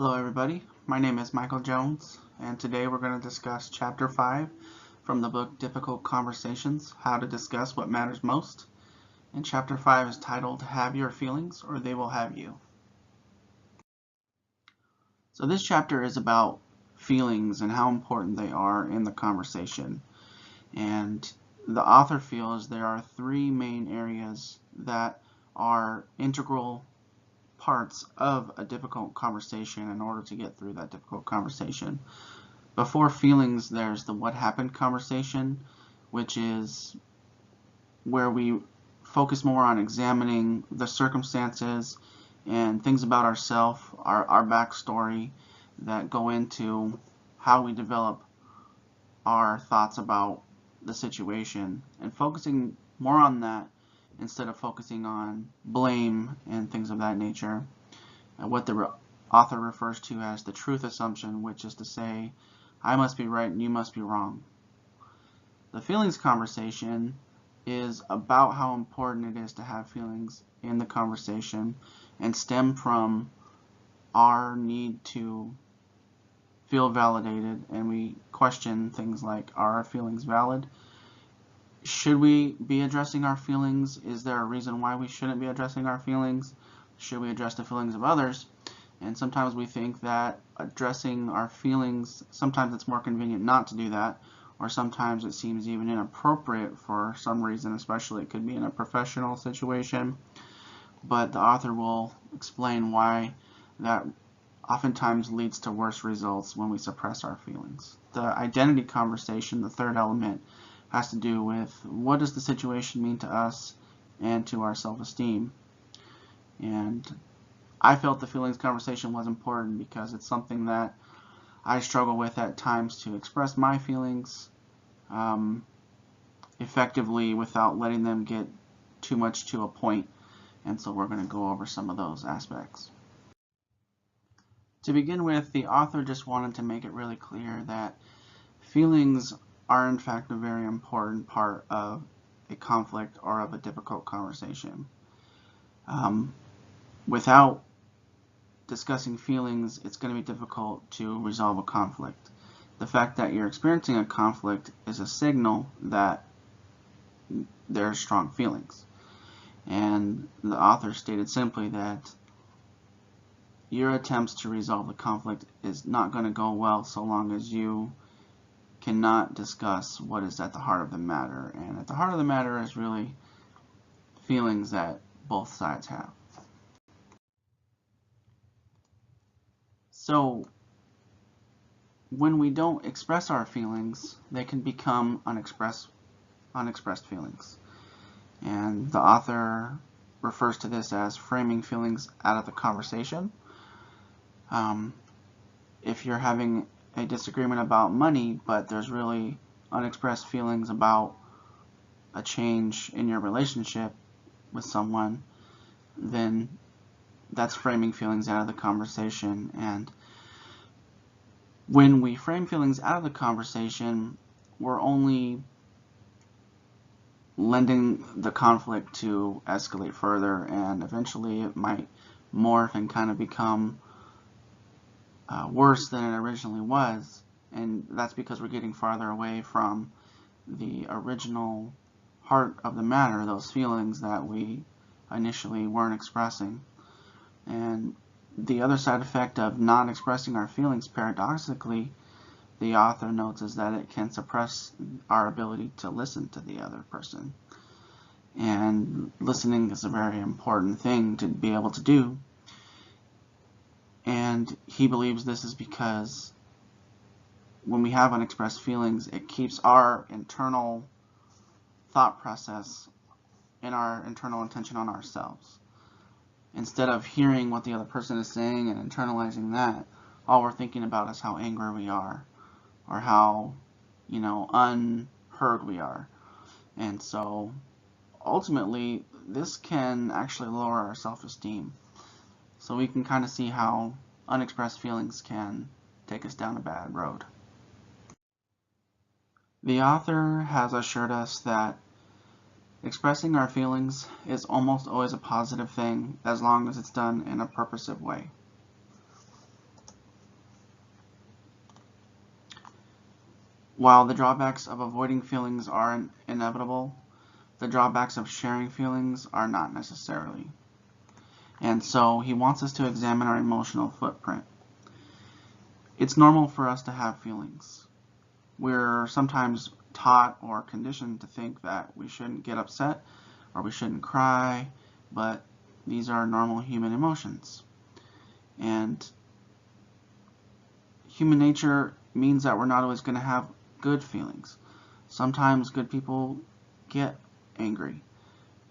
Hello everybody, my name is Michael Jones, and today we're going to discuss Chapter 5 from the book Difficult Conversations, How to Discuss What Matters Most. And Chapter 5 is titled Have Your Feelings or They Will Have You. So this chapter is about feelings and how important they are in the conversation. And the author feels there are three main areas that are integral parts of a difficult conversation in order to get through that difficult conversation. Before feelings, there's the what happened conversation, which is where we focus more on examining the circumstances and things about ourselves, our backstory that go into how we develop our thoughts about the situation, and focusing more on that instead of focusing on blame and things of that nature. What the author refers to as the truth assumption, which is to say, I must be right and you must be wrong. The feelings conversation is about how important it is to have feelings in the conversation and stem from our need to feel validated, and we question things like, are our feelings valid? Should we be addressing our feelings? Is there a reason why we shouldn't be addressing our feelings? Should we address the feelings of others? And sometimes we think that addressing our feelings, sometimes it's more convenient not to do that, or sometimes it seems even inappropriate for some reason, especially it could be in a professional situation. But the author will explain why that oftentimes leads to worse results when we suppress our feelings. The identity conversation, the third element, has to do with what does the situation mean to us and to our self-esteem. And I felt the feelings conversation was important because it's something that I struggle with at times to express my feelings effectively without letting them get too much to a point. And so we're going to go over some of those aspects. To begin with, the author just wanted to make it really clear that feelings are in fact a very important part of a conflict or of a difficult conversation. Without discussing feelings, it's going to be difficult to resolve a conflict. The fact that you're experiencing a conflict is a signal that there are strong feelings. And the author stated simply that your attempts to resolve the conflict is not going to go well so long as you cannot discuss what is at the heart of the matter. And at the heart of the matter is really feelings that both sides have. So when we don't express our feelings, they can become unexpressed feelings. And the author refers to this as framing feelings out of the conversation. If you're having a disagreement about money, but there's really unexpressed feelings about a change in your relationship with someone, then that's framing feelings out of the conversation. And when we frame feelings out of the conversation, we're only lending the conflict to escalate further, and eventually it might morph and kind of become worse than it originally was. And that's because we're getting farther away from the original heart of the matter, those feelings that we initially weren't expressing. And the other side effect of not expressing our feelings, paradoxically, the author notes, is that it can suppress our ability to listen to the other person. And listening is a very important thing to be able to do. And he believes this is because when we have unexpressed feelings, it keeps our internal thought process and our internal intention on ourselves. Instead of hearing what the other person is saying and internalizing that, all we're thinking about is how angry we are, or how, unheard we are. And so ultimately, this can actually lower our self-esteem. So we can kind of see how unexpressed feelings can take us down a bad road. The author has assured us that expressing our feelings is almost always a positive thing as long as it's done in a purposive way. While the drawbacks of avoiding feelings are inevitable, the drawbacks of sharing feelings are not necessarily. And so he wants us to examine our emotional footprint. It's normal for us to have feelings. We're sometimes taught or conditioned to think that we shouldn't get upset or we shouldn't cry, but these are normal human emotions. And human nature means that we're not always going to have good feelings. Sometimes good people get angry,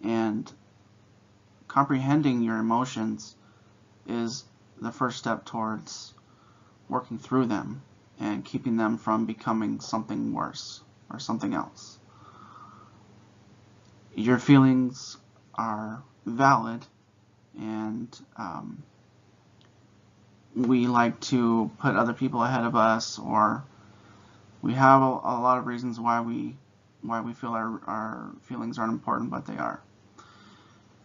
and comprehending your emotions is the first step towards working through them and keeping them from becoming something worse or something else. Your feelings are valid, and we like to put other people ahead of us, or we have a lot of reasons why we feel our feelings aren't important, but they are.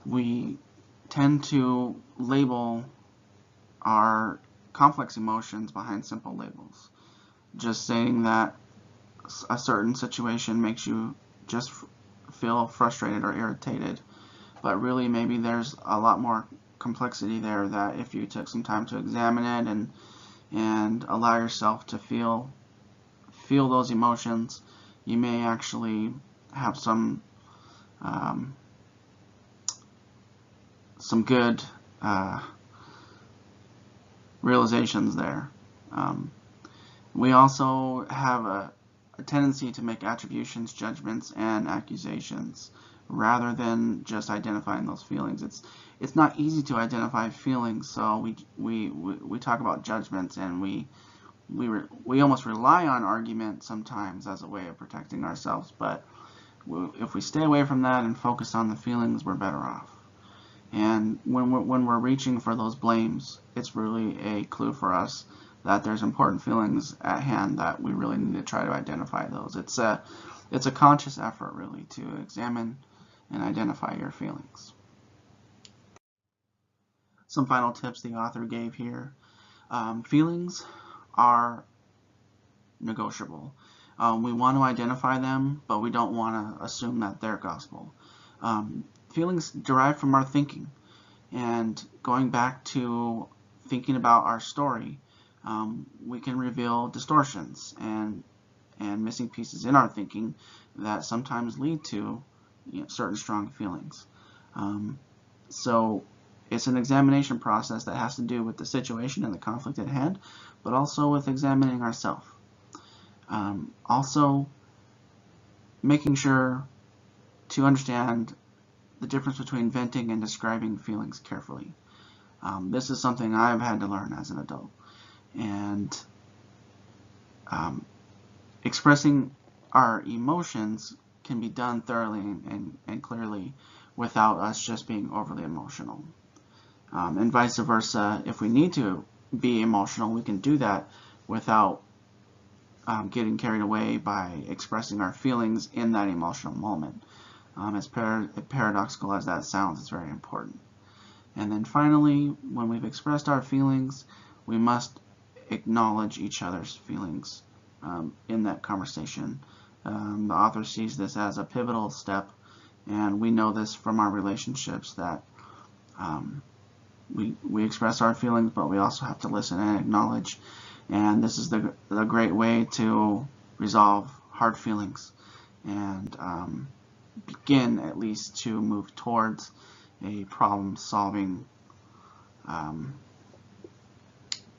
We tend to label our complex emotions behind simple labels. Just saying that a certain situation makes you just feel frustrated or irritated, but really maybe there's a lot more complexity there that if you took some time to examine it and allow yourself to feel those emotions, you may actually have some good realizations there. We also have a tendency to make attributions, judgments, and accusations rather than just identifying those feelings. It's not easy to identify feelings, so we talk about judgments, and we almost rely on argument sometimes as a way of protecting ourselves, but if we stay away from that and focus on the feelings, we're better off. And when we're reaching for those blames, it's really a clue for us that there's important feelings at hand that we really need to try to identify those. It's a conscious effort really to examine and identify your feelings. Some final tips the author gave here. Feelings are negotiable. We want to identify them, but we don't want to assume that they're gospel. Feelings derive from our thinking, and going back to thinking about our story, we can reveal distortions and missing pieces in our thinking that sometimes lead to certain strong feelings. So it's an examination process that has to do with the situation and the conflict at hand, but also with examining ourselves. Also making sure to understand the difference between venting and describing feelings carefully. This is something I've had to learn as an adult. And expressing our emotions can be done thoroughly and clearly without us just being overly emotional. And vice versa, if we need to be emotional, we can do that without getting carried away by expressing our feelings in that emotional moment. As paradoxical as that sounds, it's very important. And then finally, when we've expressed our feelings, we must acknowledge each other's feelings in that conversation. The author sees this as a pivotal step, and we know this from our relationships that we express our feelings, but we also have to listen and acknowledge. And this is the great way to resolve hard feelings and begin at least to move towards a problem-solving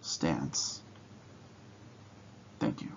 stance. Thank you.